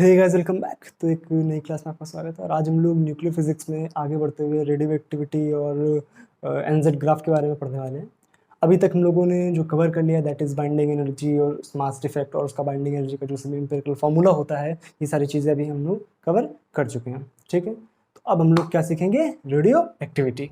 Hey guys, welcome back. तो एक नई क्लास में आपका स्वागत है और आज हम लोग न्यूक्लियर फिजिक्स में आगे बढ़ते हुए रेडियो एक्टिविटी और एनजेड ग्राफ के बारे में पढ़ने वाले हैं। अभी तक हम लोगों ने जो कवर कर लिया दैट इज़ बाइंडिंग एनर्जी और मास डिफेक्ट और उसका बाइंडिंग एनर्जी का जो सभी एम्पिरिकल फार्मूला होता है, ये सारी चीज़ें अभी हम लोग कवर कर चुके हैं। ठीक है, तो अब हम लोग क्या सीखेंगे? Radio activity.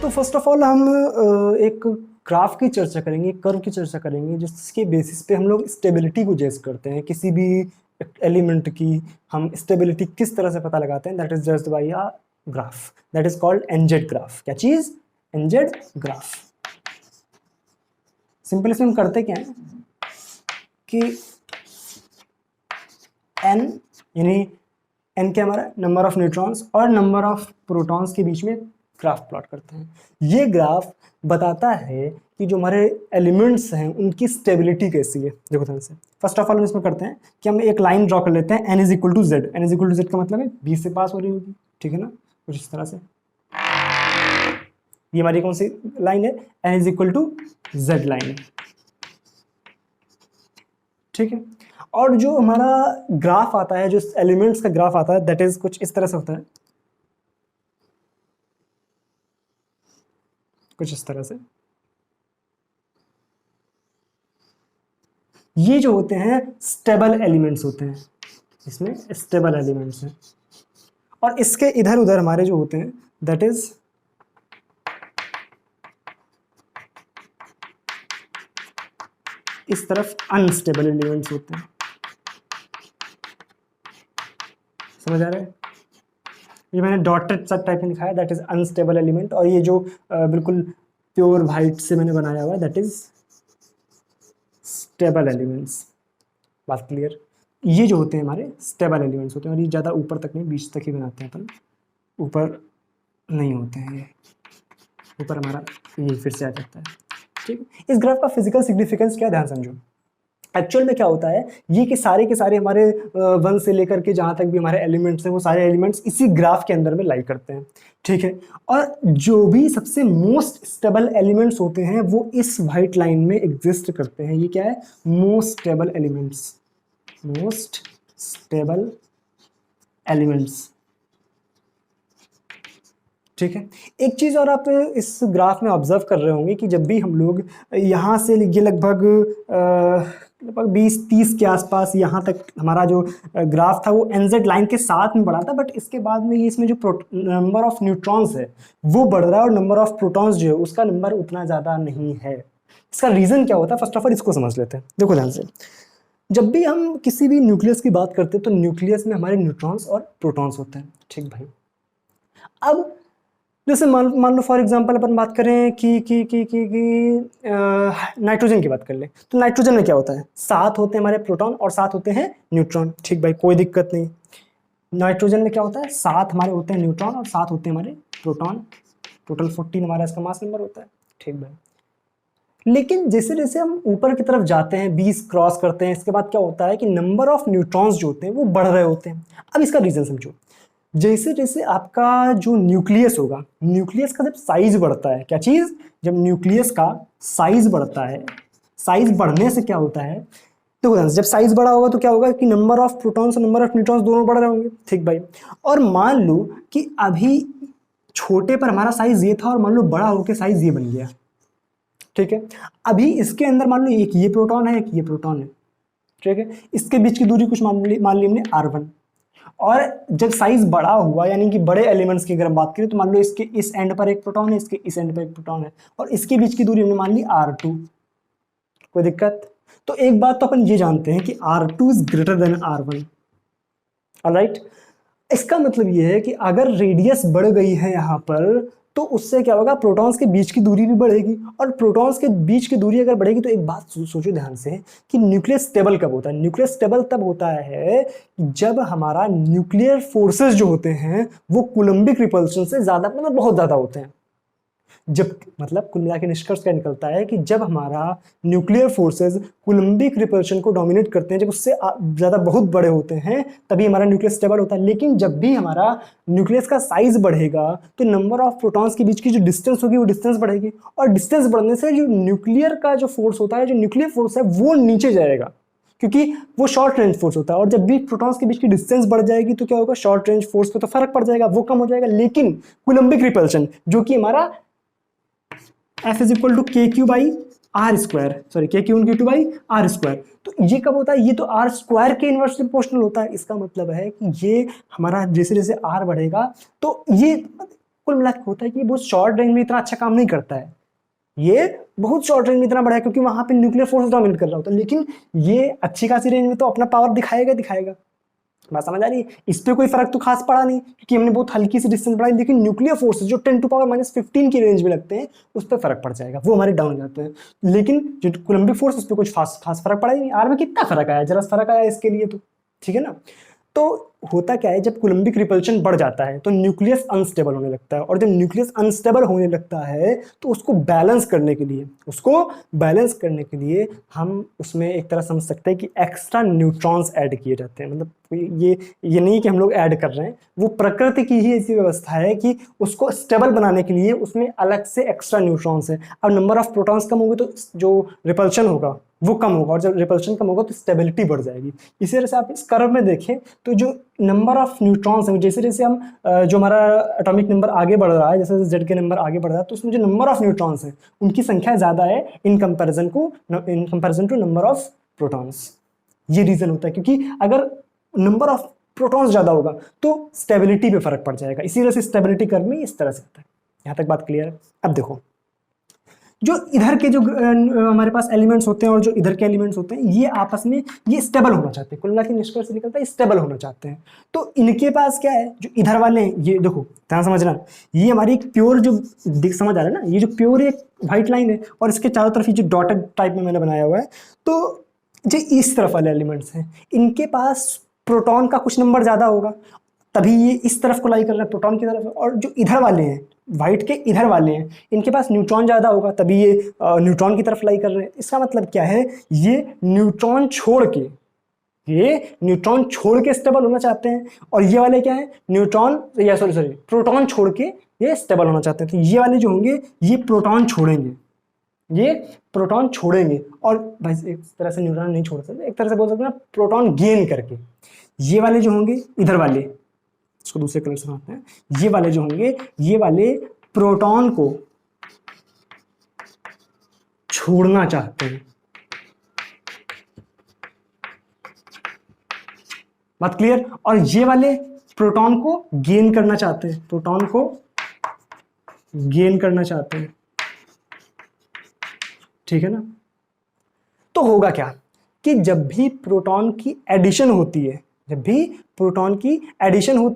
तो फर्स्ट ऑफ ऑल हम एक ग्राफ की चर्चा करेंगे, कर्व की चर्चा करेंगे, जिसके बेसिस पे हम लोग स्टेबिलिटी को जज करते हैं। किसी भी एलिमेंट की हम स्टेबिलिटी किस तरह से पता लगाते हैं, that is judged bye a graph, that is called एनजेड graph. क्या चीज? एनजेड ग्राफ। सिंपल इसमें हम करते क्या है कि एन यानी एन क्या हमारा नंबर ऑफ न्यूट्रॉन्स और नंबर ऑफ प्रोटॉन्स के बीच में ग्राफ प्लॉट करते हैं। ये ग्राफ बताता है कि जो हमारे एलिमेंट्स हैं उनकी स्टेबिलिटी कैसी है। देखो ध्यान से, फर्स्ट ऑफ ऑल हम इसमें करते हैं कि हम एक लाइन ड्रॉ कर लेते हैं, n is equal to Z. N is equal to Z का मतलब है बीच से पास हो रही होगी, ठीक है ना, कुछ इस तरह से। ये हमारी कौन सी लाइन है? n is equal to Z line, ठीक है। और जो हमारा ग्राफ आता है, जो एलिमेंट्स का ग्राफ आता है, दैट इज कुछ इस तरह से होता है, कुछ इस तरह से। ये जो होते हैं स्टेबल एलिमेंट्स होते हैं, इसमें स्टेबल एलिमेंट्स हैं। और इसके इधर उधर हमारे जो होते हैं दैट इज इस तरफ अनस्टेबल एलिमेंट्स होते हैं। समझ आ रहा है? ये मैंने डॉटेड सब टाइप में लिखा है, दैट इज अनस्टेबल एलिमेंट। और ये जो बिल्कुल प्योर वाइट से मैंने बनाया हुआ है, दैट इज स्टेबल एलिमेंट्स। बात क्लियर? ये जो होते हैं हमारे स्टेबल एलिमेंट्स होते हैं, और ये ज़्यादा ऊपर तक नहीं, बीच तक ही बनाते हैं अपन, ऊपर नहीं होते हैं। ये ऊपर हमारा ये फिर से आ जाता है, ठीक। इस ग्राफ का फिजिकल सिग्निफिकेंस क्या, ध्यान समझो। एक्चुअल में क्या होता है ये कि सारे के सारे हमारे वन से लेकर के जहाँ तक भी हमारे एलिमेंट्स हैं, वो सारे एलिमेंट्स इसी ग्राफ के अंदर में लाई करते हैं, ठीक है। और जो भी सबसे मोस्ट स्टेबल एलिमेंट्स होते हैं वो इस वाइट लाइन में एग्जिस्ट करते हैं। ये क्या है? Most stable elements, most stable elements, ठीक है। एक चीज़ और आप इस ग्राफ में ऑब्जर्व कर रहे होंगे कि जब भी हम लोग यहाँ से ये लगभग 20-30 के आसपास यहाँ तक हमारा जो ग्राफ था वो एनजेड लाइन के साथ में बढ़ा था, बट इसके बाद में ये इसमें जो नंबर ऑफ न्यूट्रॉन्स है वो बढ़ रहा है और नंबर ऑफ प्रोटॉन्स जो है उसका नंबर उतना ज़्यादा नहीं है। इसका रीज़न क्या होता है? फर्स्ट ऑफ ऑल इसको समझ लेते हैं। देखो ध्यान से, जब भी हम किसी भी न्यूक्लियस की बात करते हैं तो न्यूक्लियस में हमारे न्यूट्रॉन्स और प्रोटॉन्स होते हैं, ठीक भाई। अब जैसे मान लो फॉर एग्जांपल अपन बात करें कि नाइट्रोजन की बात कर ले, तो नाइट्रोजन में क्या होता है? 7 होते हैं हमारे प्रोटॉन और 7 होते हैं न्यूट्रॉन, ठीक भाई, कोई दिक्कत नहीं। नाइट्रोजन में क्या होता है? 7 हमारे होते हैं न्यूट्रॉन और 7 होते हैं हमारे प्रोटॉन, टोटल 14 हमारा इसका मास नंबर होता है, ठीक भाई। लेकिन जैसे जैसे हम ऊपर की तरफ जाते हैं, 20 क्रॉस करते हैं, इसके बाद क्या होता है कि नंबर ऑफ न्यूट्रॉन्स जो होते हैं वो बढ़ रहे होते हैं। अब इसका रीजन समझो। जैसे जैसे आपका जो न्यूक्लियस होगा, न्यूक्लियस का जब साइज बढ़ता है, क्या चीज? जब न्यूक्लियस का साइज बढ़ता है, साइज बढ़ने से क्या होता है? तो जब साइज बड़ा होगा तो क्या होगा कि नंबर ऑफ प्रोटॉन्स और नंबर ऑफ न्यूट्रॉन्स दोनों बढ़ रहे होंगे, ठीक भाई। और मान लो कि अभी छोटे पर हमारा साइज ये था और मान लो बड़ा होकर साइज ये बन गया, ठीक है। अभी इसके अंदर मान लो एक ये प्रोटॉन है, एक ये प्रोटॉन है, ठीक है। इसके बीच की दूरी कुछ मान ली हमने R1। और जब साइज बड़ा हुआ, यानी कि बड़े एलिमेंट्स की अगर हम बात करें, तो मान लो इसके इस एंड पर एक प्रोटॉन है, इसके इस एंड पर एक प्रोटॉन है, और इसके बीच की दूरी हमने मान ली R2। कोई दिक्कत? तो एक बात तो अपन ये जानते हैं कि R2 is greater than R1, alright. इसका मतलब ये है कि अगर रेडियस बढ़ गई है यहाँ पर, तो उससे क्या होगा? प्रोटॉन्स के बीच की दूरी भी बढ़ेगी, और प्रोटॉन्स के बीच की दूरी अगर बढ़ेगी तो एक बात सोचो ध्यान से कि न्यूक्लियस स्टेबल कब होता है? न्यूक्लियस स्टेबल तब होता है जब हमारा न्यूक्लियर फोर्सेस जो होते हैं वो कूलम्बिक रिपल्शन से ज़्यादा, मतलब बहुत ज़्यादा होते हैं। जब मतलब कुल मिला के निष्कर्ष क्या निकलता है कि जब हमारा न्यूक्लियर फोर्सेस कूलम्बिक रिपल्शन को डोमिनेट करते हैं, जब उससे ज़्यादा बहुत बड़े होते हैं, तभी हमारा न्यूक्लियस स्टेबल होता है। लेकिन जब भी हमारा न्यूक्लियस का साइज बढ़ेगा तो नंबर ऑफ प्रोटॉन्स के बीच की जो डिस्टेंस होगी वो डिस्टेंस बढ़ेगी, और डिस्टेंस बढ़ने से जो न्यूक्लियर का जो फोर्स होता है, जो न्यूक्लियर फोर्स है वो नीचे जाएगा, क्योंकि वो शॉर्ट रेंज फोर्स होता है। और जब भी प्रोटॉन्स के बीच की डिस्टेंस बढ़ जाएगी तो क्या होगा, शॉर्ट रेंज फोर्स पे तो फर्क पड़ जाएगा, वो कम हो जाएगा। लेकिन कूलम्बिक रिपल्शन जो कि हमारा F is equal to K Q by R square, sorry K Q into by R square, तो ये कब होता है, ये तो आर स्क्वायर के इनवर्सली प्रोपोर्शनल होता है। इसका मतलब है कि ये हमारा जैसे जैसे आर बढ़ेगा तो ये कुल मिलाकर होता है कि वो शॉर्ट रेंज में इतना अच्छा काम नहीं करता है, ये बहुत शॉर्ट रेंज में इतना बड़ा है क्योंकि वहां पे न्यूक्लियर फोर्स डोमिनेट कर रहा होता है। लेकिन ये अच्छी खासी रेंज में तो अपना पावर दिखाएगा दिखाएगा। बात समझ आ रही है? इस पे कोई फर्क तो खास पड़ा नहीं क्योंकि हमने बहुत हल्की सी डिस्टेंस बढ़ाई, लेकिन न्यूक्लियर फोर्सेस जो 10⁻⁻15 की रेंज में लगते हैं उस पर फर्क पड़ जाएगा, वो हमारे डाउन जाते हैं। लेकिन जो कूलम्बिक फोर्स उस पर कुछ खास फर्क पड़ा ही नहीं। आर में कितना फर्क आया, जरा फर्क आया इसके लिए तो, ठीक है ना। तो होता क्या है, जब कूलम्बिक रिपल्शन बढ़ जाता है तो न्यूक्लियस अनस्टेबल होने लगता है, और जब न्यूक्लियस अनस्टेबल होने लगता है तो उसको बैलेंस करने के लिए हम उसमें एक तरह समझ सकते हैं कि एक्स्ट्रा न्यूट्रॉन्स ऐड किए जाते हैं। मतलब ये नहीं कि हम लोग ऐड कर रहे हैं, वो प्रकृति की ही ऐसी व्यवस्था है कि उसको स्टेबल बनाने के लिए उसमें अलग से एक्स्ट्रा न्यूट्रॉन्स है। अब नंबर ऑफ प्रोटॉन्स कम होंगे तो जो रिपल्शन होगा वो कम होगा, और जब रिपल्शन कम होगा तो स्टेबिलिटी बढ़ जाएगी। इसी तरह से आप इस कर्व में देखें तो जो नंबर ऑफ न्यूट्रॉन्स हैं, जैसे जैसे हम जो हमारा एटॉमिक नंबर आगे बढ़ रहा है, जैसे जैसे जेड के नंबर आगे बढ़ रहा है, तो उसमें जो नंबर ऑफ न्यूट्रॉन्स हैं उनकी संख्या ज़्यादा है in comparison to number of protons. ये रीज़न होता है, क्योंकि अगर नंबर ऑफ प्रोटॉन्स ज़्यादा होगा तो स्टेबिलिटी पे फर्क पड़ जाएगा। इसी तरह से स्टेबिलिटी कर्व में इस तरह से होता है। यहाँ तक बात क्लियर है? अब देखो, जो इधर के जो हमारे पास एलिमेंट्स होते हैं और जो इधर के एलिमेंट्स होते हैं, ये आपस में ये स्टेबल होना चाहते हैं। कुल मिला के निष्कर्ष से निकलता है स्टेबल होना चाहते हैं। तो इनके पास क्या है, जो इधर वाले हैं, ये देखो ध्यान समझना, ये हमारी एक प्योर जो समझ आ रहा है ना, ये जो प्योर एक व्हाइट लाइन है और इसके चारों तरफ ये जो डॉटेड टाइप में मैंने बनाया हुआ है, तो जो इस तरफ वाले एलिमेंट्स हैं इनके पास प्रोटॉन का कुछ नंबर ज़्यादा होगा, तभी ये इस तरफ को लाई कर रहे हैं प्रोटॉन की तरफ। और जो इधर वाले हैं, व्हाइट के इधर वाले हैं, इनके पास न्यूट्रॉन ज़्यादा होगा, तभी ये न्यूट्रॉन की तरफ लाई कर रहे हैं। इसका मतलब क्या है, ये न्यूट्रॉन छोड़ के स्टेबल होना चाहते हैं, और ये वाले क्या है, प्रोटॉन छोड़ के ये स्टेबल होना चाहते हैं। तो ये वाले जो होंगे ये प्रोटॉन छोड़ेंगे, और भाई एक तरह से न्यूट्रॉन नहीं छोड़ सकते, एक तरह से बोल सकते हैं प्रोटॉन गेन करके। ये वाले जो होंगे इधर वाले, इसको दूसरे कलर से बनाते हैं, ये वाले जो होंगे ये वाले प्रोटॉन को छोड़ना चाहते हैं। बात क्लियर? और ये वाले प्रोटॉन को गेन करना चाहते हैं, ठीक है ना। तो होगा क्या कि जब भी प्रोटॉन की एडिशन होती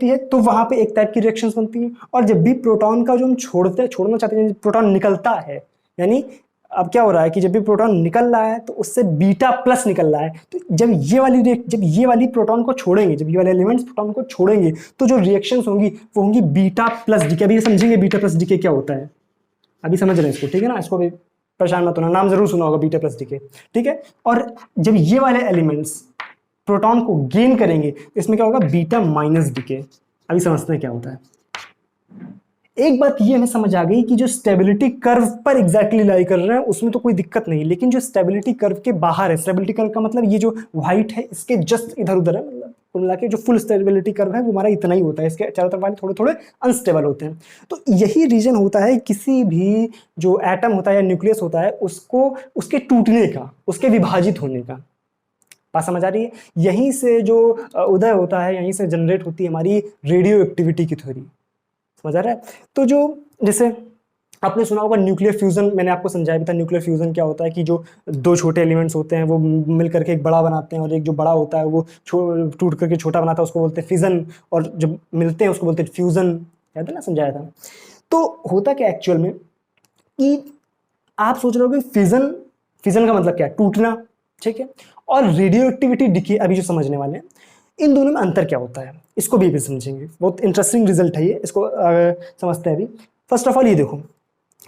है तो वहां पे एक टाइप की रिएक्शंस बनती है, और जब भी प्रोटॉन का जो हम छोड़ना चाहते हैं, प्रोटॉन निकलता है, यानी अब क्या हो रहा है कि जब भी प्रोटॉन निकल रहा है तो उससे बीटा प्लस निकल रहा है। तो जब ये वाली प्रोटॉन को छोड़ेंगे, जब ये वाले एलिमेंट्स प्रोटॉन को छोड़ेंगे तो जो रिएक्शंस होंगी वो होंगी बीटा प्लस डीके। अभी समझेंगे बीटा प्लस डीके क्या होता है, अभी समझ रहे हैं इसको, ठीक है ना। इसको भी परेशान मत होना, नाम जरूर सुना होगा बीटा प्लस डीके, ठीक है। और जब ये वाले एलिमेंट्स प्रोटॉन को गेन करेंगे तो इसमें क्या होगा, बीटा माइनस डीके। अभी समझते हैं क्या होता है। एक बात ये हमें समझ आ गई कि जो स्टेबिलिटी कर्व पर एग्जैक्टली लाई कर रहे हैं उसमें तो कोई दिक्कत नहीं, लेकिन जो स्टेबिलिटी कर्व के बाहर है, स्टेबिलिटी कर्व का मतलब ये जो व्हाइट है इसके जस्ट इधर उधर है, मतलब कुल मिला के जो फुल स्टेबिलिटी कर्व है वो हमारा इतना ही होता है, इसके चारों तरफ वाले थोड़े थोड़े अनस्टेबल होते हैं। तो यही रीजन होता है किसी भी जो एटम होता है या न्यूक्लियस होता है उसको उसके टूटने का, उसके विभाजित होने का। बात समझ आ रही है? यहीं से जो उदय होता है, यहीं से जनरेट होती है हमारी रेडियो एक्टिविटी की थ्योरी। समझ आ रहा है? तो जो जैसे आपने सुना होगा न्यूक्लियर फ्यूजन, मैंने आपको समझाया भी था न्यूक्लियर फ्यूजन क्या होता है, कि जो दो छोटे एलिमेंट्स होते हैं वो मिल करके एक बड़ा बनाते हैं, और एक जो बड़ा होता है वो टूट करके छोटा बनाता है, उसको बोलते हैं फिजन, और जब मिलते हैं उसको बोलते हैं फ्यूजन। याद है ना, समझाया था। तो होता क्या एक्चुअल में कि आप सोच रहे हो कि फिजन का मतलब क्या है, टूटना, ठीक है, और रेडियो एक्टिविटी डिके अभी जो समझने वाले हैं, इन दोनों में अंतर क्या होता है इसको भी समझेंगे। बहुत इंटरेस्टिंग रिजल्ट है ये, इसको समझते हैं अभी। फर्स्ट ऑफ ऑल ये देखो,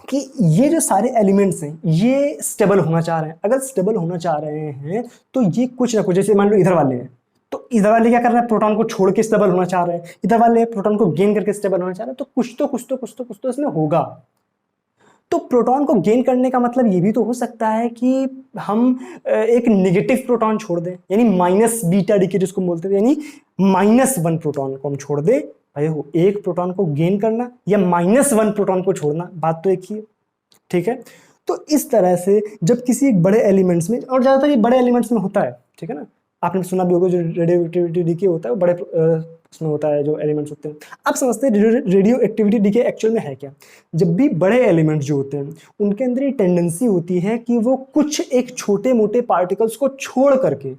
कि ये जो सारे एलिमेंट्स हैं ये स्टेबल होना चाह रहे हैं। अगर स्टेबल होना चाह रहे हैं तो ये कुछ ना कुछ, जैसे मान लो इधर वाले हैं, तो इधर वाले क्या कर रहे हैं, प्रोटॉन को छोड़ के स्टेबल होना चाह रहे हैं, इधर वाले प्रोटॉन को गेन करके स्टेबल होना चाह रहे हैं, तो कुछ तो इसमें होगा। तो प्रोटॉन को गेन करने का मतलब ये भी तो हो सकता है कि हम एक नेगेटिव प्रोटॉन छोड़ दें, यानी माइनस बीटा डीके जिसको बोलते हैं, यानी -1 प्रोटॉन को हम छोड़ दें। भाई हो एक प्रोटॉन को गेन करना या -1 प्रोटॉन को छोड़ना, बात तो एक ही है, ठीक है। तो इस तरह से जब किसी एक बड़े एलिमेंट्स में, और ज़्यादातर ये बड़े एलिमेंट्स में होता है, ठीक है ना, आपने सुना भी होगा जो रेडियो डीके होता है वो बड़े उसमें होता है, जो एलिमेंट्स होते हैं। अब समझते हैं रेडियो एक्टिविटी डीके एक्चुअल में है क्या। जब भी बड़े एलिमेंट्स जो होते हैं उनके अंदर ये टेंडेंसी होती है कि वो कुछ एक छोटे मोटे पार्टिकल्स को छोड़ करके,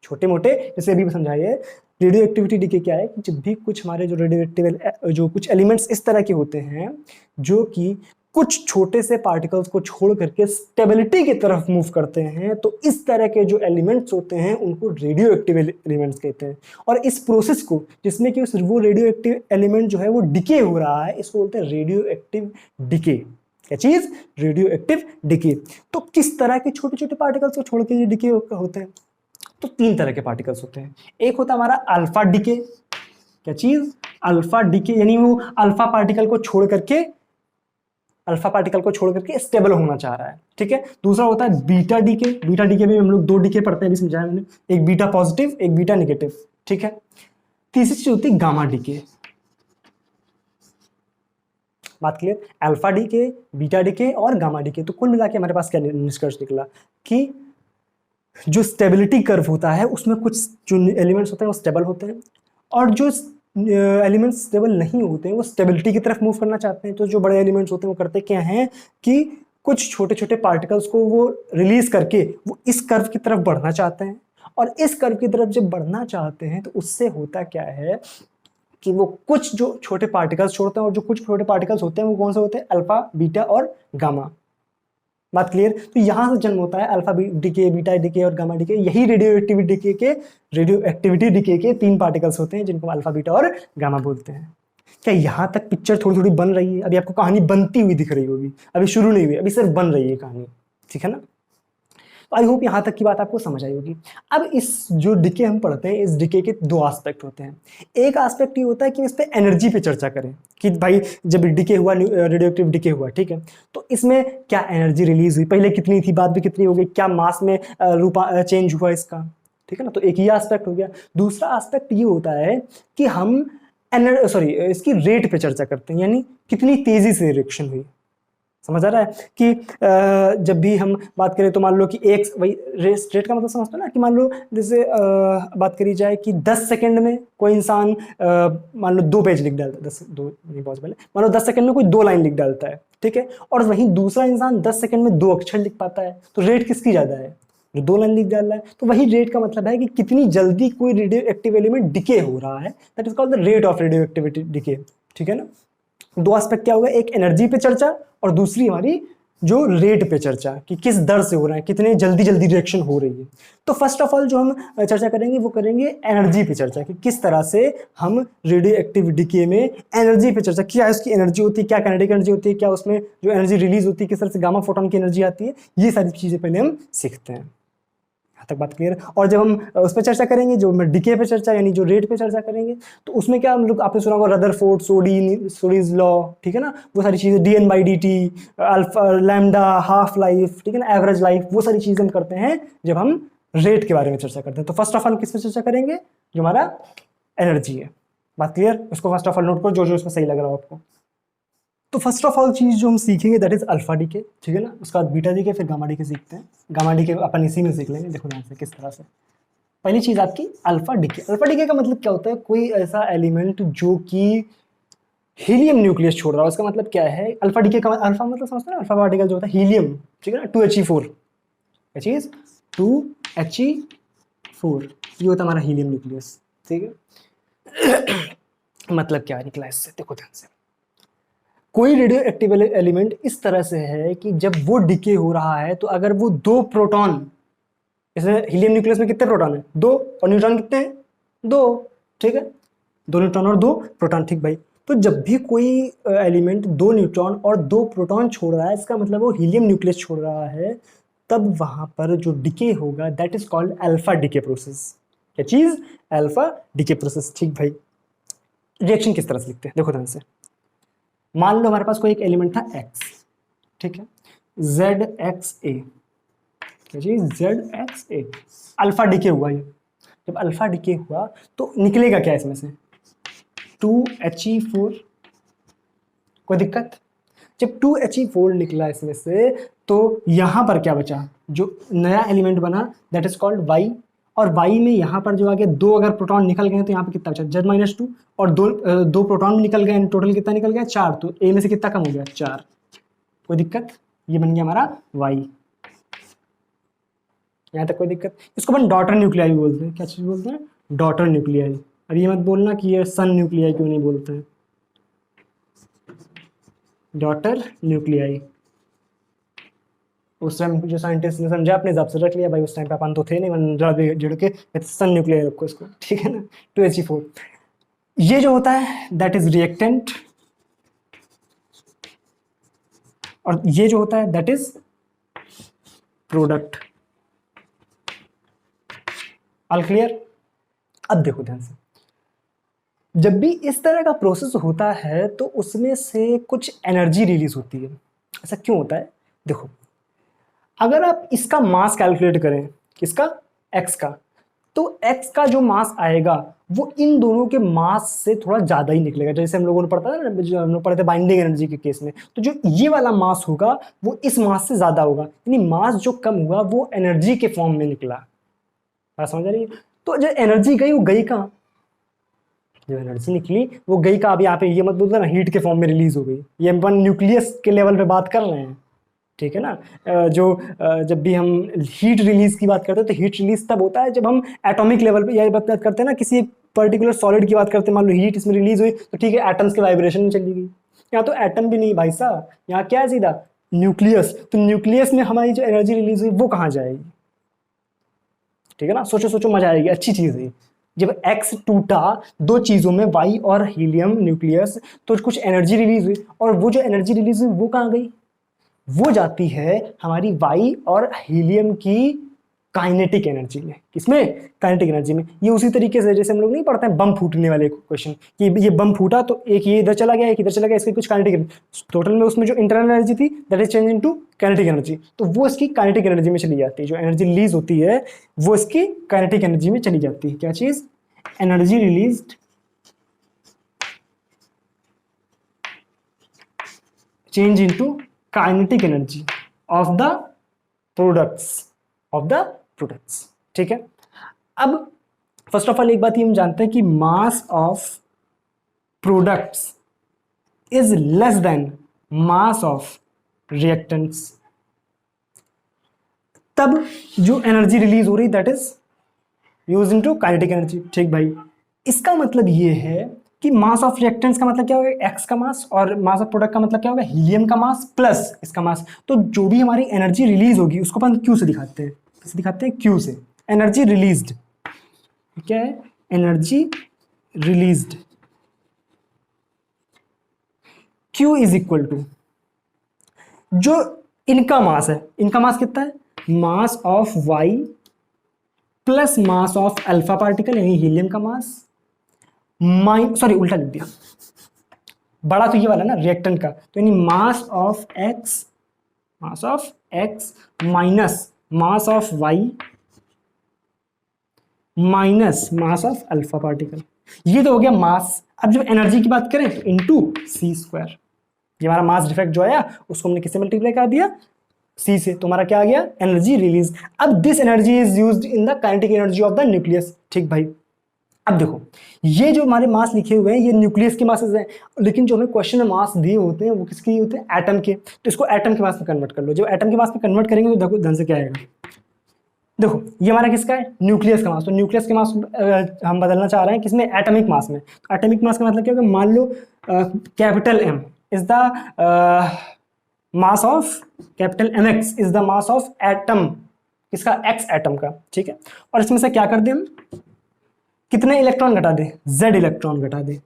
छोटे मोटे, जैसे अभी समझाइए रेडियो एक्टिविटी डीके क्या है, कि जब भी कुछ हमारे जो रेडियो एक्टिव जो कुछ एलिमेंट्स इस तरह के होते हैं जो कि कुछ छोटे से पार्टिकल्स को छोड़ करके स्टेबिलिटी की तरफ मूव करते हैं, तो इस तरह के जो एलिमेंट्स होते हैं उनको रेडियो एक्टिव एलिमेंट्स कहते हैं। और इस प्रोसेस को, जिसमें कि वो रेडियो एक्टिव एलिमेंट जो है वो डिके हो रहा है, इसको बोलते हैं रेडियो एक्टिव डिके। क्या चीज? Radio active decay. तो किस तरह के छोटे छोटे पार्टिकल्स को छोड़ के ये डिके होते हैं? तो 3 तरह के पार्टिकल्स होते हैं। एक होता है हमारा अल्फा डिके। क्या चीज? अल्फा डिके, यानी वो अल्फा पार्टिकल को छोड़ करके स्टेबल होना चाह रहा है, ठीक है। दूसरा होता है बीटा डीके। बीटा डीके में हम लोग 2 डीके पढ़ते हैं, अभी समझाया मैंने, एक बीटा पॉजिटिव एक बीटा नेगेटिव, ठीक है। तीसरी चीज होती है गामा डीके। बात clear? Alpha decay, beta decay और गामा डीके। तो कुल मिला के हमारे पास क्या निष्कर्ष निकला कि जो स्टेबिलिटी कर्व होता है उसमें कुछ जो एलिमेंट्स होते हैं वो स्टेबल होते हैं, और जो एलिमेंट्स स्टेबल नहीं होते हैं वो स्टेबिलिटी की तरफ मूव करना चाहते हैं। तो जो बड़े एलिमेंट्स होते हैं वो करते क्या हैं कि कुछ छोटे छोटे पार्टिकल्स को वो रिलीज करके वो इस कर्व की तरफ बढ़ना चाहते हैं, और इस कर्व की तरफ जब बढ़ना चाहते हैं तो उससे होता क्या है कि वो कुछ जो छोटे पार्टिकल्स छोड़ते हैं, और जो कुछ छोटे पार्टिकल्स होते हैं वो कौन से होते हैं? अल्फा, बीटा और गामा। बात क्लियर? तो यहां से जन्म होता है अल्फा डीके, बीटा डीके और गामा डीके। यही रेडियो एक्टिविटी डीके के 3 पार्टिकल्स होते हैं जिनको अल्फा, बीटा और गामा बोलते हैं। क्या यहां तक पिक्चर थोड़ी थोड़ी बन रही है? अभी आपको कहानी बनती हुई दिख रही होगी, अभी शुरू नहीं हुई, अभी सिर्फ बन रही है कहानी, ठीक है ना। आई होप यहां तक की बात आपको समझ आई होगी। अब इस जो डिके हम पढ़ते हैं, इस डिके के 2 एस्पेक्ट होते हैं। एक एस्पेक्ट ये होता है कि इस पे एनर्जी पे चर्चा करें कि भाई जब डिके हुआ, रेडियोएक्टिव डिके हुआ, ठीक है, तो इसमें क्या एनर्जी रिलीज हुई, पहले कितनी थी, बाद में कितनी हो गई, क्या मास में रूपा चेंज हुआ इसका, ठीक है ना। तो एक ये एस्पेक्ट हो गया। दूसरा एस्पेक्ट ये होता है कि हम इसकी रेट पे चर्चा करते हैं, यानी कितनी तेजी से रिएक्शन हुई। समझ आ रहा है कि जब भी हम बात करें तो मान लो कि एक वही रेट का मतलब समझते हो ना, कि मान लो जैसे बात करी जाए कि 10 सेकंड में कोई इंसान मान लो 2 पेज लिख डालता है, 10 2 नहीं पॉसिबल है, मान लो 10 सेकंड में कोई 2 लाइन लिख डालता है, ठीक है, और वहीं दूसरा इंसान 10 सेकंड में 2 अक्षर लिख पाता है, तो रेट किसकी ज्यादा है? जो 2 लाइन लिख डाल रहा है। तो वही रेट का मतलब है कि कितनी जल्दी कोई रेडियो एक्टिव एलिमेंट डिके हो रहा है, that is called the rate of radio activity decay, ठीक है ना। 2 एस्पेक्ट क्या होगा, एक एनर्जी पे चर्चा और दूसरी हमारी जो रेट पे चर्चा, कि किस दर से हो रहा है, कितने जल्दी जल्दी रिएक्शन हो रही है। तो फर्स्ट ऑफ ऑल जो हम चर्चा करेंगे वो करेंगे एनर्जी पे चर्चा, कि किस तरह से हम रेडियो एक्टिव डिके में एनर्जी पे चर्चा, क्या उसकी एनर्जी होती है, क्या काइनेटिक एनर्जी होती है, क्या उसमें जो एनर्जी रिलीज होती है, किस तरह से गामा फोटोन की एनर्जी आती है, ये सारी चीजें पहले हम सीखते हैं। तक बात क्लियर। और जब हम उस पर चर्चा करेंगे, जो डिके पे चर्चा यानी जो रेट पे चर्चा करेंगे, तो उसमें क्या हम लोग, आपने सुना होगा रदरफोर्ड सोडीज लॉ, ठीक है ना, वो सारी चीजें, dN/dt, alpha lambda, half life, ठीक है ना, एवरेज लाइफ, वो सारी चीजें हम करते हैं जब हम रेट के बारे में चर्चा करते हैं। तो फर्स्ट ऑफ ऑल किस पे चर्चा करेंगे? जो हमारा एनर्जी है। बात क्लियर? उसको फर्स्ट ऑफ ऑल नोट करो, जो जो उसमें सही लग रहा हो आपको। तो फर्स्ट ऑफ ऑल चीज जो हम सीखेंगे दैट इज अल्फा डीके, ठीक है ना, उसके बाद बीटा डीके, फिर गामा डीके सीखते हैं। गामा डीके अपन इसी में सीख लेंगे, देखो ध्यान से किस तरह से। पहली चीज आपकी अल्फा डीके। अल्फा डीके का मतलब क्या होता है? कोई ऐसा एलिमेंट जो कि हीलियम न्यूक्लियस छोड़ रहा है, उसका मतलब क्या है? अल्फा डीके का अल्फा मतलब समझते हैं ना, अल्फा पार्टिकल जो होता है हीलियम, ठीक है ना, 2He4, क्या चीज? 2He4, ये होता है हमारा हीलियम न्यूक्लियस, ठीक है। मतलब क्या निकला इससे, देखो ध्यान से। कोई रेडियो एक्टिव एलिमेंट इस तरह से है कि जब वो डिके हो रहा है तो अगर वो 2 प्रोटॉन, इसमें हीलियम न्यूक्लियस में कितने प्रोटॉन है? 2, और न्यूट्रॉन कितने हैं? 2, ठीक है, 2 न्यूट्रॉन और 2 प्रोटॉन, ठीक भाई। तो जब भी कोई एलिमेंट 2 न्यूट्रॉन और 2 प्रोटॉन छोड़ रहा है, इसका मतलब वो हीलियम न्यूक्लियस छोड़ रहा है, तब वहां पर जो डिके होगा that is called alpha decay process. क्या चीज? Alpha decay process. ठीक भाई, रिएक्शन किस तरह से लिखते हैं देखो ध्यान से। मान लो हमारे पास कोई एक एलिमेंट था x, ठीक है, ZXA, क्या चीज? ZXA। अल्फा डिके हुआ ये, जब अल्फा डिके हुआ तो निकलेगा क्या इसमें से? 2He4। कोई दिक्कत? जब 2He4 निकला इसमें से तो यहां पर क्या बचा? जो नया एलिमेंट बना दैट इज कॉल्ड Y, और Y में यहां पर जो आगे 2 अगर प्रोटॉन निकल गए तो यहाँ पे कितना बचा? Z-2, और दो प्रोटॉन भी निकल गए, टोटल कितना निकल गया? 4। तो A में से कितना कम हो गया? 4। कोई दिक्कत? ये बन गया हमारा Y। यहाँ तक कोई दिक्कत? इसको अपन डॉटर न्यूक्लियाई बोलते हैं। क्या चीज बोलते हैं? Daughter nuclei. अब ये मत बोलना कि ये सन न्यूक्लियाई क्यों नहीं बोलते हैं, डॉटर न्यूक्लियाई। उस टाइम जो साइंटिस्ट ने समझा अपने हिसाब से रख लिया भाई, उस टाइम पे अपन तो थे नहीं, मन जुड़ के सन न्यूक्लियाई रखो इसको, ठीक है ना। 2He4 ये जो होता है दैट इज रिएक्टेंट, और ये जो होता है that is product. All clear? अब देखो ध्यान से, जब भी इस तरह का प्रोसेस होता है तो उसमें से कुछ एनर्जी रिलीज होती है। ऐसा क्यों होता है? देखो, अगर आप इसका मास कैलकुलेट करें, किसका? x का, तो x का जो मास आएगा वो इन दोनों के मास से थोड़ा ज्यादा ही निकलेगा। जैसे हम लोगों ने पढ़ा था ना, जो हम लोग पढ़े थे बाइंडिंग एनर्जी के केस में, तो जो ये वाला मास होगा वो इस मास से ज्यादा होगा, यानी मास जो कम हुआ वो एनर्जी के फॉर्म में निकला। बात समझ आ रही है? तो जो एनर्जी गई वो गई कहाँ? जो एनर्जी निकली वो गई कहाँ? अब यहाँ पे ये मत बोलना ना हीट के फॉर्म में रिलीज हो गई, ये हम न्यूक्लियस के लेवल पे बात कर रहे हैं, ठीक है ना। जब भी हम हीट रिलीज की बात करते हैं तो हीट रिलीज तब होता है जब हम एटॉमिक लेवल पे यही बात करते हैं ना, किसी पर्टिकुलर सॉलिड की बात करते हैं, मान लो हीट इसमें रिलीज हुई तो ठीक है, एटम्स के वाइब्रेशन में चली गई। यहाँ तो एटम भी नहीं भाई साहब, यहाँ क्या है? सीधा न्यूक्लियस। तो न्यूक्लियस में हमारी जो एनर्जी रिलीज हुई वो कहाँ जाएगी? ठीक है ना, सोचो सोचो, मजा आएगी, अच्छी चीज है। जब एक्स टूटा दो चीजों में, वाई और हीलियम न्यूक्लियस, तो कुछ एनर्जी रिलीज हुई, और वो जो एनर्जी रिलीज हुई वो कहाँ गई? वो जाती है हमारी वाई और हीलियम की काइनेटिक एनर्जी में। किसमें? काइनेटिक एनर्जी में। ये उसी तरीके से जैसे हम लोग नहीं पढ़ते हैं बम फूटने वाले क्वेश्चन, कि ये बम फूटा तो एक ये इधर चला गया, एक इधर चला गया, इसकी कुछ काइनेटिक टोटल में उसमें जो इंटरनल एनर्जी थी that is change into kinetic energy, तो वो इसकी काइनेटिक एनर्जी में चली जाती है। जो एनर्जी रिलीज होती है वो इसकी काइनेटिक एनर्जी में चली जाती है। क्या चीज? Energy released change into kinetic energy of the products. ठीक है। अब फर्स्ट ऑफ ऑल एक बात ये हम जानते हैं कि mass of products is less then mass of reactants. तब जो एनर्जी रिलीज हो रही that is use into kinetic energy. ठीक भाई, इसका मतलब ये है कि मास ऑफ रिएक्टेंट्स का मतलब क्या होगा? एक्स का मास, और मास ऑफ प्रोडक्ट का मतलब क्या होगा? हीलियम का मास प्लस इसका मास। तो जो भी हमारी एनर्जी रिलीज होगी उसको अपन क्यू से दिखाते हैं। किससे दिखाते हैं? क्यू से। एनर्जी रिलीज्ड क्या है? Energy released. Q is equal to जो इनका मास है, इनका मास कितना है? Mass of Y plus mass of alpha particle यानी हीलियम का मास, सॉरी उल्टा लिख दिया, बड़ा तो ये वाला ना रिएक्टेंट का, तो यानी mass of X minus mass of Y minus mass of alpha particle. ये तो हो गया मास। अब जब एनर्जी की बात करें तो इनटू सी स्क्वायर, ये हमारा मास डिफेक्ट जो आया उसको हमने किससे मल्टीप्लाई कर दिया? सी से। तो हमारा क्या आ गया? Energy release. अब this energy is used in the kinetic energy of the nucleus. ठीक भाई, अब देखो ये जो हमारे मास लिखे हुए हैं ये न्यूक्लियस के मासेस हैं, लेकिन जो हमें क्वेश्चन में मास दिए होते हैं वो किसके होते हैं? एटम के। तो इसको एटम के मास में कन्वर्ट कर लो। जब एटम के मास में कन्वर्ट करेंगे तो देखो ध्यान से क्या आएगा। देखो ये हमारा किसका है? न्यूक्लियस का मास। तो न्यूक्लियस के मास हम बदलना चाह रहे हैं किसमें? एटॉमिक मास में। तो एटॉमिक मास का मतलब क्या होगा? मान लो capital M is the mass of, capital M X is the mass of atom, किसका? एक्स एटम का। ठीक है। और इसमें से क्या कर दें हम? कितने इलेक्ट्रॉन घटा दे? Z इलेक्ट्रॉन घटा दे।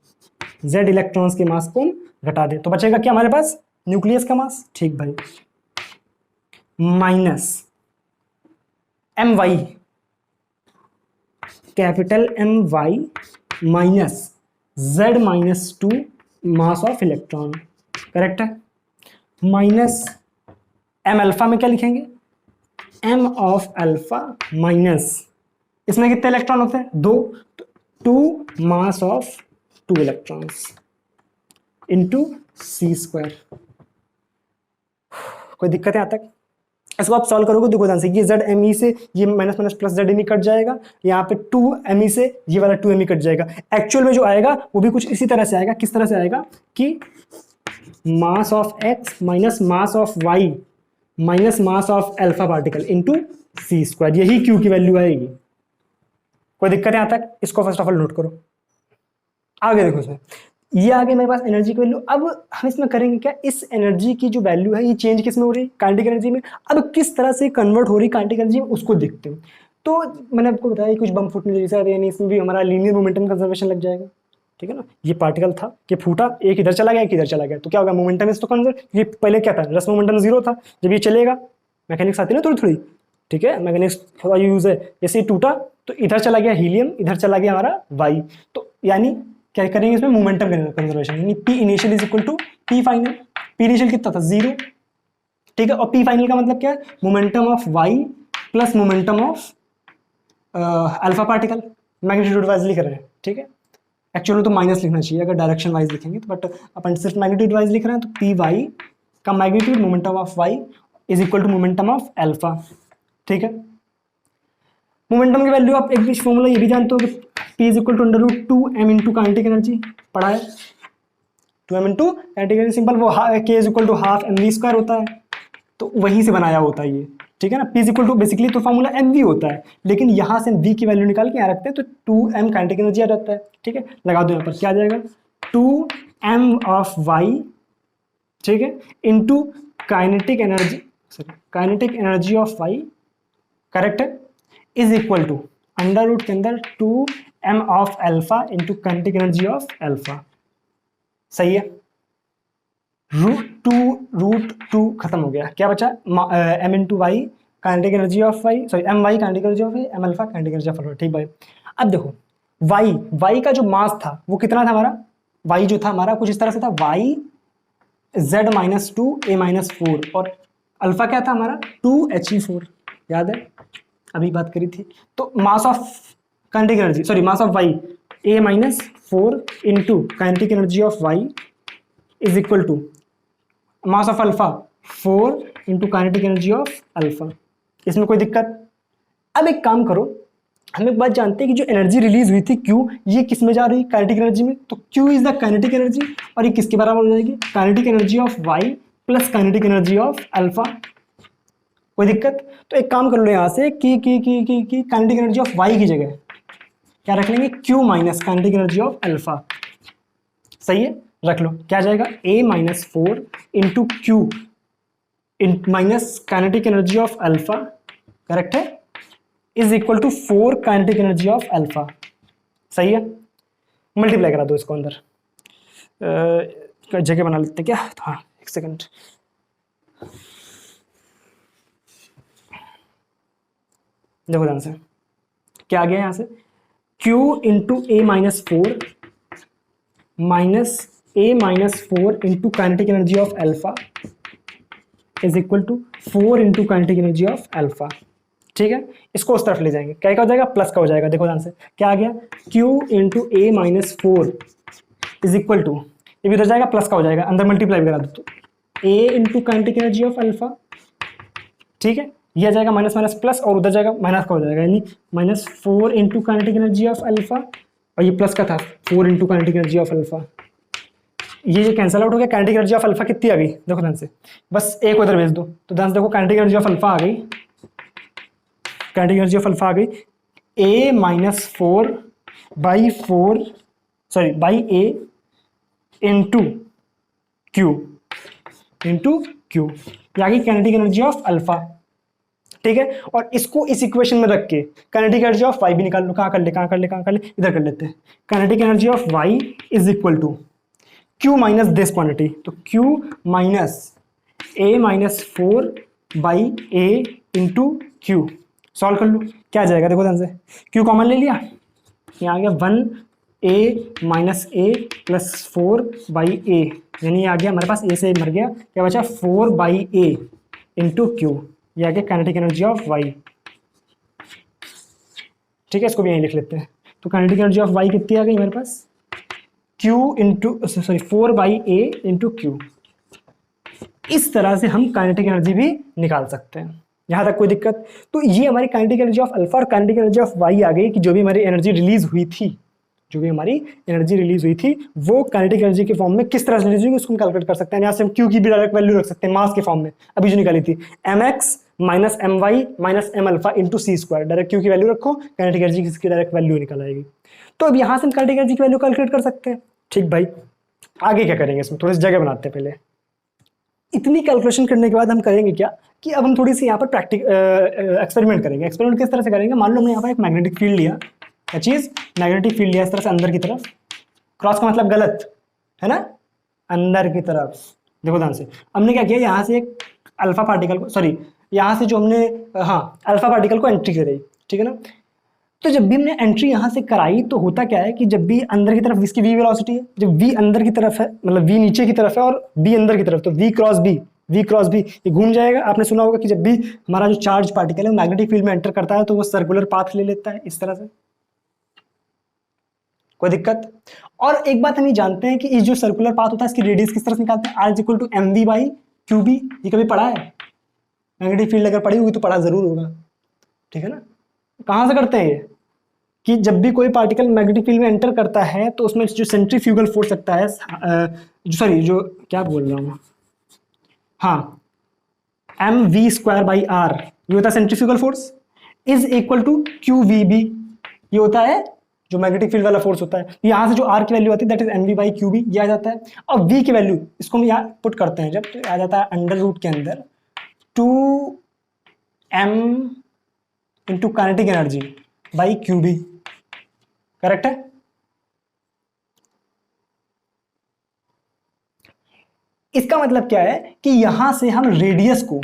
Z इलेक्ट्रॉन्स के मास को हम घटा दें तो बचेगा क्या हमारे पास, न्यूक्लियस का मास। ठीक भाई, minus My, capital My minus Z minus 2 mass of electron, correct है। माइनस M अल्फा में क्या लिखेंगे, M ऑफ अल्फा माइनस, इसमें कितने इलेक्ट्रॉन होते हैं, 2, तो 2 mass of 2 electrons into C²। कोई दिक्कत है यहाँ तक? इसको आप सॉल्व करोगे देखो ध्यान से, ये ZMe से ये minus minus plus ZMe cut जाएगा, यहाँ पे 2Me से ये वाला 2Me कट जाएगा। एक्चुअल में जो आएगा वो भी कुछ इसी तरह से आएगा। किस तरह से आएगा कि mass of X minus mass of Y minus mass of alpha particle into C², यही Q की वैल्यू आएगी। कोई दिक्कत है यहाँ तक? इसको फर्स्ट ऑफ ऑल नोट करो। आगे देखो, इसमें ये आगे मेरे पास एनर्जी की वैल्यू। अब हम इसमें करेंगे क्या, इस एनर्जी की जो वैल्यू है ये चेंज किस में हो रही है, काइनेटिक एनर्जी में। अब किस तरह से कन्वर्ट हो रही काइनेटिक एनर्जी में उसको देखते हैं। तो मैंने आपको बताया कुछ बम फूटने जैसा, यानी इसमें भी हमारा लीनियर मोमेंटम कंजर्वेशन लग जाएगा। ठीक है ना, ये पार्टिकल था कि फूटा, एक इधर चला गया एक इधर चला गया, तो क्या होगा, मोमेंटम इज तो कंजर्व। ये पहले क्या था, रेस्ट मोमेंटम 0 था। जब ये चलेगा, मैकेनिक्स आती है ना थोड़ी थोड़ी, ठीक है, मैकेनिक्स थोड़ा यूज है। जैसे ही टूटा तो इधर चला गया हीलियम, इधर चला गया हमारा वाई, तो यानी क्या करेंगे इसमें, मोमेंटम कंजर्वेशन, यानी P initial is equal to P final. P initial कितना था, 0, ठीक है, और पी फाइनल का मतलब क्या है, momentum of Y plus momentum of alpha particle, magnitude wise लिख रहे हैं। ठीक है, एक्चुअली तो माइनस लिखना चाहिए अगर डायरेक्शन वाइज लिखेंगे तो, बट अपन सिर्फ मैग्नीट्यूड वाइज लिख रहे हैं, तो पी वाई का magnitude momentum of Y is equal to momentum of alpha. ठीक है, मोमेंटम की वैल्यू आप एक भी फॉर्मूला ये भी जानते हो कि P is equal to under root 2m into kinetic energy, पढ़ा है, 2m into kinetic energy, simple वो K is equal to half mv² होता है, तो वहीं से बनाया होता है ये। ठीक है ना, P is equal to basically तो फॉर्मूला mv होता है, लेकिन यहाँ से v की वैल्यू निकाल के यहाँ रखते हैं तो 2m काइनेटिक एनर्जी आ जाता है। ठीक है, लगा दो यहाँ पर, क्या आ जाएगा, 2m ऑफ y, ठीक है, into kinetic energy, sorry kinetic energy of y, correct है, is equal to under root के अंदर 2m of alpha into kinetic energy of alpha. सही है, रूट टू खत्म हो गया, क्या बचा, m into Y kinetic energy of Y, sorry m Y kinetic energy of Y, m alpha kinetic energy of alpha. ठीक भाई, अब देखो y का जो मास था वो कितना था हमारा, y जो था हमारा कुछ इस तरह से था, y z minus 2 a minus 4, और अल्फा क्या था हमारा 2he4, याद है अभी बात करी थी। तो mass of kinetic energy, sorry mass of Y a minus 4 into kinetic energy of Y is equal to mass of alpha 4 into kinetic energy of alpha. इसमें कोई दिक्कत? अब एक काम करो, हम एक बात जानते हैं कि जो एनर्जी रिलीज हुई थी Q, ये किस में जा रही है, काइनेटिक एनर्जी में, तो Q is the kinetic energy, और ये किसके बराबर हो जाएगी, kinetic energy of Y plus kinetic energy of alpha. कोई दिक्कत? तो एक काम कर लो यहाँ से कि काइनेटिक एनर्जी ऑफ वाई की जगह क्या रख लेंगे, Q minus kinetic energy of alpha. सही है, रख लो, क्या जाएगा, a minus 4 into Q minus kinetic energy of alpha, correct है, is equal to 4 kinetic energy of alpha. सही है, मल्टीप्लाई करा दो इसको अंदर, जगह बना लेते हैं क्या, हाँ एक सेकंड, देखो ध्यान से क्या आ गया यहाँ से, Q into a minus 4 minus a minus 4 into kinetic energy of alpha is equal to 4 into kinetic energy of alpha. ठीक है, इसको उस तरफ ले जाएंगे, क्या हो जाएगा, प्लस का हो जाएगा। देखो ध्यान से क्या आ गया, Q into a minus 4 is equal to, ये भी उधर जाएगा प्लस का हो जाएगा, अंदर मल्टीप्लाई करा दो तो a into kinetic energy of alpha, ठीक है, ये आ जाएगा माइनस माइनस प्लस, और उधर जाएगा माइनस का हो जाएगा, यानी minus 4 into kinetic energy of alpha, और ये प्लस का था 4 into kinetic energy of alpha, ये कैंसिल आउट हो गया। काइनेटिक एनर्जी ऑफ अल्फा कितनी आ गई, देखो ध्यान से, बस एक उधर भेज दो, तो ध्यान से देखो काइनेटिक एनर्जी ऑफ अल्फा आ गई, काइनेटिक एनर्जी ऑफ अल्फा आ गई a minus 4 by 4, sorry by a into Q, ये आ गई काइनेटिक एनर्जी ऑफ अल्फा। ठीक है। और इसको इस इक्वेशन में रख के काइनेटिक एनर्जी ऑफ वाई भी निकाल लो। कहाँ कर ले, कहाँ कर ले, कहाँ कर ले, इधर कर लेते हैं। Kinetic energy of Y is equal to Q minus this quantity, तो Q minus A minus 4 A into Q. Solve कर लो, क्या आ जाएगा देखो ध्यान से। क्यू कॉमन ले लिया, यहाँ आ गया 1 माइनस ए प्लस 4 ए, यानी ये आ गया हमारे पास ए से मर गया, क्या बचा 4 ए इंटू क्यू। ये आ गया काइनेटिक एनर्जी ऑफ वाई। ठीक है, इसको भी यहीं लिख लेते हैं। तो काइनेटिक एनर्जी ऑफ वाई कितनी आ गई हमारे पास, Q into sorry 4 A into Q. इस तरह से हम काइनेटिक एनर्जी भी निकाल सकते हैं, यहाँ तक कोई दिक्कत। तो ये हमारी काइनेटिक एनर्जी ऑफ अल्फा और काइनेटिक एनर्जी ऑफ वाई आ गई कि जो भी हमारी एनर्जी रिलीज हुई थी, जो भी हमारी एनर्जी रिलीज हुई थी वो काइनेटिक एनर्जी के फॉर्म में किस तरह से रिलीज हुई उसको हम कैलकुलेट कर सकते हैं। यहाँ से हम क्यू की भी डायरेक्ट वैल्यू रख सकते हैं मास के फॉर्म में, अभी जो निकाली थी mx minus M Y minus M alpha into C square. Direct Q की वैल्यू रखो, काइनेटिक एनर्जी की डायरेक्ट वैल्यू निकल आएगी। तो अब यहाँ से हम काइनेटिक एनर्जी की वैल्यू कैलकुलेट कर सकते हैं। ठीक भाई, आगे क्या करेंगे, इसमें थोड़ी सी जगह बनाते हैं। पहले इतनी कैलकुलेशन करने के बाद हम करेंगे क्या कि अब हम थोड़ी सी यहाँ पर एक्सपेरिमेंट करेंगे। एक्सपेरिमेंट किस तरह से करेंगे, मान लो हमने यहाँ पर एक मैग्नेटिक फील्ड लिया, क्या चीज, मैग्नेटिक फील्ड लिया इस तरह से अंदर की तरफ। क्रॉस का मतलब गलत है ना, अंदर की तरफ। देखो ध्यान से, हमने क्या किया, यहाँ से एक अल्फा पार्टिकल को, सॉरी यहाँ से जो हमने अल्फा पार्टिकल को एंट्री कराई, ठीक है ना। तो जब भी हमने एंट्री यहाँ से कराई तो होता क्या है कि जब भी अंदर की तरफ इसकी वी वेलोसिटी है, जब वी अंदर की तरफ है मतलब वी नीचे की तरफ है और बी अंदर की तरफ, तो वी क्रॉस बी ये घूम जाएगा। आपने सुना होगा कि जब भी हमारा जो चार्ज पार्टिकल है मैग्नेटिक फील्ड में एंटर करता है तो वो सर्कुलर पाथ ले लेता है इस तरह से। कोई दिक्कत। और एक बात हम ये जानते हैं कि इस जो सर्कुलर पाथ होता है इसकी रेडियस किस तरह से निकालते हैं, R is equal to M V by Q B. ये कभी पढ़ा है, मैग्नेटिक फील्ड अगर पढ़ी होगी तो पढ़ा जरूर होगा, ठीक है ना। कहाँ से करते हैं ये कि जब भी कोई पार्टिकल मैग्नेटिक फील्ड में एंटर करता है तो उसमें जो सेंट्रीफ्यूगल फोर्स लगता है, सॉरी जो क्या बोल रहा हूँ, हाँ M V square by R, ये होता है centrifugal force, is equal to Q V B, ये होता है जो मैग्नेटिक फील्ड वाला फोर्स होता है। यहाँ से जो आर की वैल्यू आती है that is N V by Q B, ये आ जाता है। और वी की वैल्यू इसको हम यहाँ पुट करते हैं जब, तो आ जाता है अंडर रूट के अंदर 2m into kinetic energy by Q B. Correct है। इसका मतलब क्या है कि यहां से हम रेडियस को,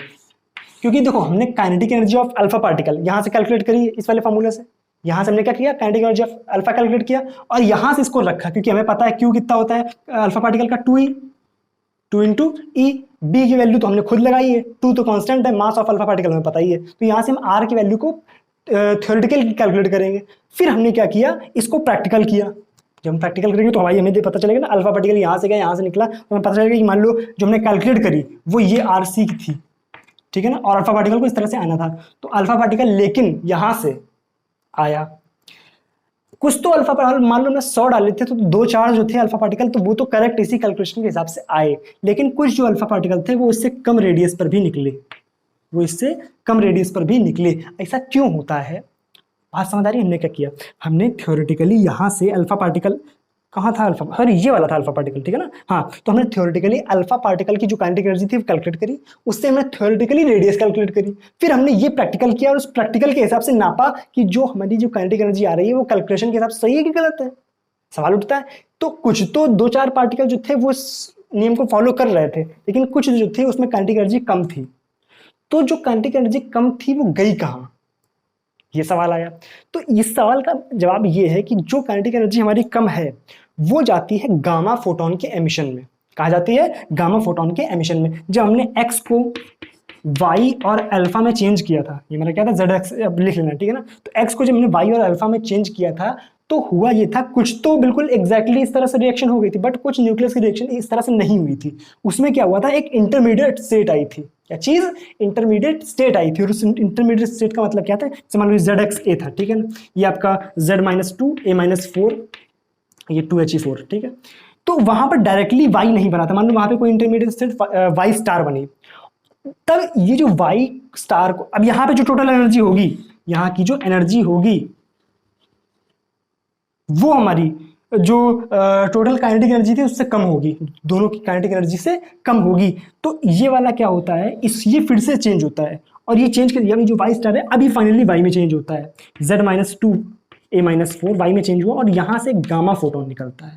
क्योंकि देखो हमने kinetic energy of alpha particle यहां से कैलकुलेट करी इस वाले फार्मूले से, यहां से हमने क्या किया, kinetic energy of alpha calculate किया और यहां से इसको रखा, क्योंकि हमें पता है क्यू कितना होता है अल्फा पार्टिकल का 2 इंटू ई। बी की वैल्यू तो हमने खुद लगाई है, 2 तो कांस्टेंट है, मास ऑफ अल्फा पार्टिकल हमें पता ही है। तो यहां से हम आर की वैल्यू को थ्योरेटिकल कैलकुलेट करेंगे। फिर हमने क्या किया, इसको प्रैक्टिकल किया। जब हम प्रैक्टिकल करेंगे तो हमारी हमें पता चलेगा ना, अल्फा पार्टिकल यहाँ से गया, यहाँ से निकला, तो हमें पता चलेगा कि मान लो जो हमने कैलकुलेट करी वो ये आर सी की थी, ठीक है ना, और अल्फा पार्टिकल को इस तरह से आना था। तो अल्फा पार्टिकल लेकिन यहां से आया, कुछ तो अल्फा पार्टिकल मान लो हमने 100 डाले थे तो 2-4 जो थे अल्फा पार्टिकल तो वो तो करेक्ट इसी कैलकुलेशन के हिसाब से आए, लेकिन कुछ जो अल्फा पार्टिकल थे वो इससे कम रेडियस पर भी निकले, ऐसा क्यों होता है, बात समझ आ रही है। हमने क्या किया, हमने थ्योरेटिकली यहाँ से अल्फा पार्टिकल, कहाँ था अल्फा, सॉरी ये वाला था अल्फा पार्टिकल, ठीक है ना, हाँ। तो हमने थ्योरेटिकली अल्फा पार्टिकल की जो काइनेटिक एनर्जी थी वो कैलकुलेट करी, उससे हमने थ्योरेटिकली रेडियस कैलकुलेट करी, फिर हमने ये प्रैक्टिकल किया और उस प्रैक्टिकल के हिसाब से नापा कि जो हमारी जो काइनेटिक एनर्जी आ रही है वो कैलकुलेशन के हिसाब से सही है कि गलत है। सवाल उठता है। तो कुछ तो 2-4 पार्टिकल जो थे वो इस नियम को फॉलो कर रहे थे, लेकिन कुछ जो थे उसमें काइनेटिक एनर्जी कम थी। तो जो काइनेटिक एनर्जी कम थी वो गई कहाँ, ये सवाल आया। तो इस सवाल का जवाब ये है कि जो काइनेटिक एनर्जी हमारी कम है वो जाती है गामा फोटोन के एमिशन में। कहा जाती है, गामा फोटोन के एमिशन में। जब हमने एक्स को वाई और अल्फा में चेंज किया था, ये मेरा क्या था जेड एक्स, अब लिख लेना, ठीक है ना। तो एक्स को जब हमने वाई और अल्फा में चेंज किया था तो हुआ ये था, कुछ तो बिल्कुल एग्जैक्टली इस तरह से रिएक्शन हो गई थी, बट कुछ न्यूक्लियस की रिएक्शन इस तरह से नहीं हुई थी। उसमें क्या हुआ था, एक इंटरमीडिएट स्टेट आई थी। क्या चीज, इंटरमीडिएट स्टेट आई थी। और उस इंटरमीडिएट स्टेट का मतलब क्या था, जैसे मान लो जेड एक्स ए था, ठीक है ना, ये आपका Z-2 A-4 ये 2He4, ठीक है। तो वहां पर डायरेक्टली वाई नहीं बना था, मान लो वहां पे कोई इंटरमीडिएट स्टेट वाई स्टार बनी, तब ये जो वाई स्टार को, अब यहाँ पे जो टोटल एनर्जी होगी, यहाँ की जो एनर्जी होगी वो हमारी जो टोटल काइनेटिक एनर्जी थी उससे कम होगी, दोनों की काइनेटिक एनर्जी से कम होगी। तो ये वाला क्या होता है, इस ये फिर से चेंज होता है और ये चेंज कर दिया, अभी जो वाई स्टार है अभी फाइनली वाई में चेंज होता है, Z-2 A-4 वाई में चेंज हुआ और यहाँ से गामा फोटोन निकलता है।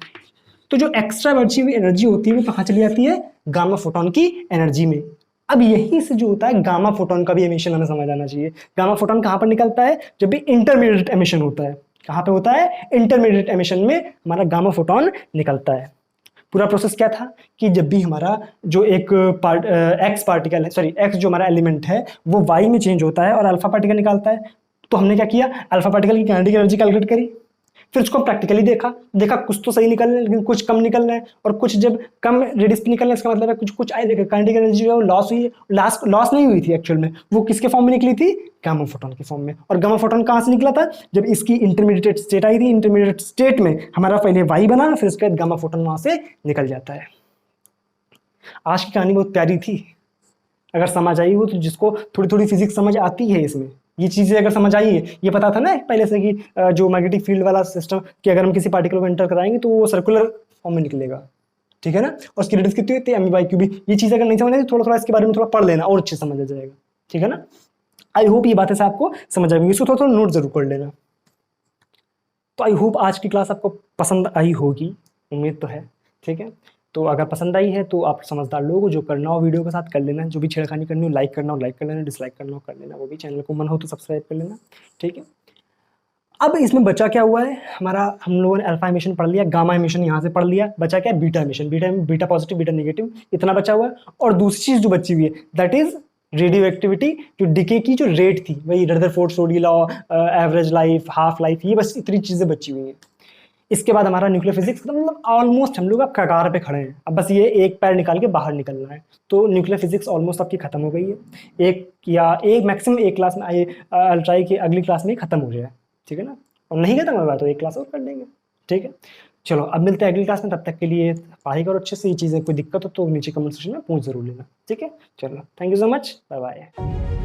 तो जो एक्स्ट्रा बची हुई एनर्जी होती है वो कहाँ चली जाती है, गामा फोटोन की एनर्जी में। अब यहीं से जो होता है गामा फोटोन का भी एमिशन हमें समझ आना चाहिए। गामा फोटोन कहाँ पर निकलता है, जब भी इंटरमीडिएट एमिशन होता है। कहाँ पे होता है, इंटरमीडिएट एमिशन में हमारा गामा फोटोन निकलता है। पूरा प्रोसेस क्या था कि जब भी हमारा जो एक एक्स पार्टिकल है, सॉरी एक्स जो हमारा एलिमेंट है वो वाई में चेंज होता है और अल्फा पार्टिकल निकालता है, तो हमने क्या किया, अल्फा पार्टिकल की काइनेटिक एनर्जी कैलकुलेट करी, फिर उसको प्रैक्टिकली देखा कुछ तो सही निकल रहा है लेकिन कुछ कम निकल रहा है, और कुछ जब कम रेडियस पे निकल रहा है इसका मतलब है कुछ काइनेटिक एनर्जी जो लॉस हुई है, लॉस नहीं हुई थी एक्चुअल में, वो किसके फॉर्म में निकली थी, गामा फोटोन के फॉर्म में। और गामा फोटोन कहाँ से निकला था, जब इसकी इंटरमीडिएट स्टेट आई थी, इंटरमीडिएट स्टेट में हमारा पहले वाई बना, फिर उसके बाद गामा फोटोन वहां से निकल जाता है। आज की कहानी बहुत प्यारी थी, अगर समझ आई हो तो, जिसको थोड़ी थोड़ी फिजिक्स समझ आती है इसमें, ये चीज़ें अगर समझ आई है, ये पता था ना पहले से कि जो मैग्नेटिक फील्ड वाला सिस्टम कि अगर हम किसी पार्टिकल को एंटर कराएंगे तो वो सर्कुलर फॉर्म में निकलेगा, ठीक है ना, और उसकी रेडियस कितनी होती है m/q। ये चीज़ अगर नहीं समझ आई थोड़ा थोड़ा इसके बारे में थोड़ा पढ़ लेना और अच्छे समझ आ जाएगा, ठीक है ना। आई होप ये बातें से आपको समझ आएंगी, इसको थोड़ा थोड़ा नोट जरूर कर लेना। तो आई होप आज की क्लास आपको पसंद आई होगी, उम्मीद तो है, ठीक है। तो अगर पसंद आई है तो आप समझदार लोग हो, जो करना हो वीडियो के साथ कर लेना, जो भी छेड़खानी करनी हो लाइक करना हो लाइक कर लेना, डिसलाइक करना हो कर लेना, वो भी चैनल को मन हो तो सब्सक्राइब कर लेना, ठीक है। अब इसमें बचा क्या हुआ है हमारा, हम लोगों ने अल्फा एमिशन पढ़ लिया, गामा एमिशन यहाँ से पढ़ लिया, बचा क्या, beta emission, beta positive beta negative, इतना बचा हुआ है। और दूसरी चीज जो बची हुई है दैट इज रेडियो एक्टिविटी, जो डिके की जो रेट थी, वही Rutherford Soddy law, average life, half life, ये बस इतनी चीजें बची हुई हैं। इसके बाद हमारा न्यूक्लियर फिजिक्स, मतलब ऑलमोस्ट हम लोग अब कगार पे खड़े हैं, अब बस ये एक पैर निकाल के बाहर निकलना है। तो न्यूक्लियर फिजिक्स ऑलमोस्ट आपकी खत्म हो गई है, एक मैक्सिमम एक क्लास में आई, ट्राई की अगली क्लास में खत्म हो जाए, ठीक है ना, और नहीं खत्म होगा तो एक क्लास और कर लेंगे, ठीक है। चलो अब मिलते हैं अगली क्लास में, तब तक के लिए पढ़ाई करो अच्छे से, ये चीज़ें कोई दिक्कत हो तो नीचे कमेंट सेक्शन में पूछ जरूर लेना, ठीक है। चलो thank you so much, bye bye.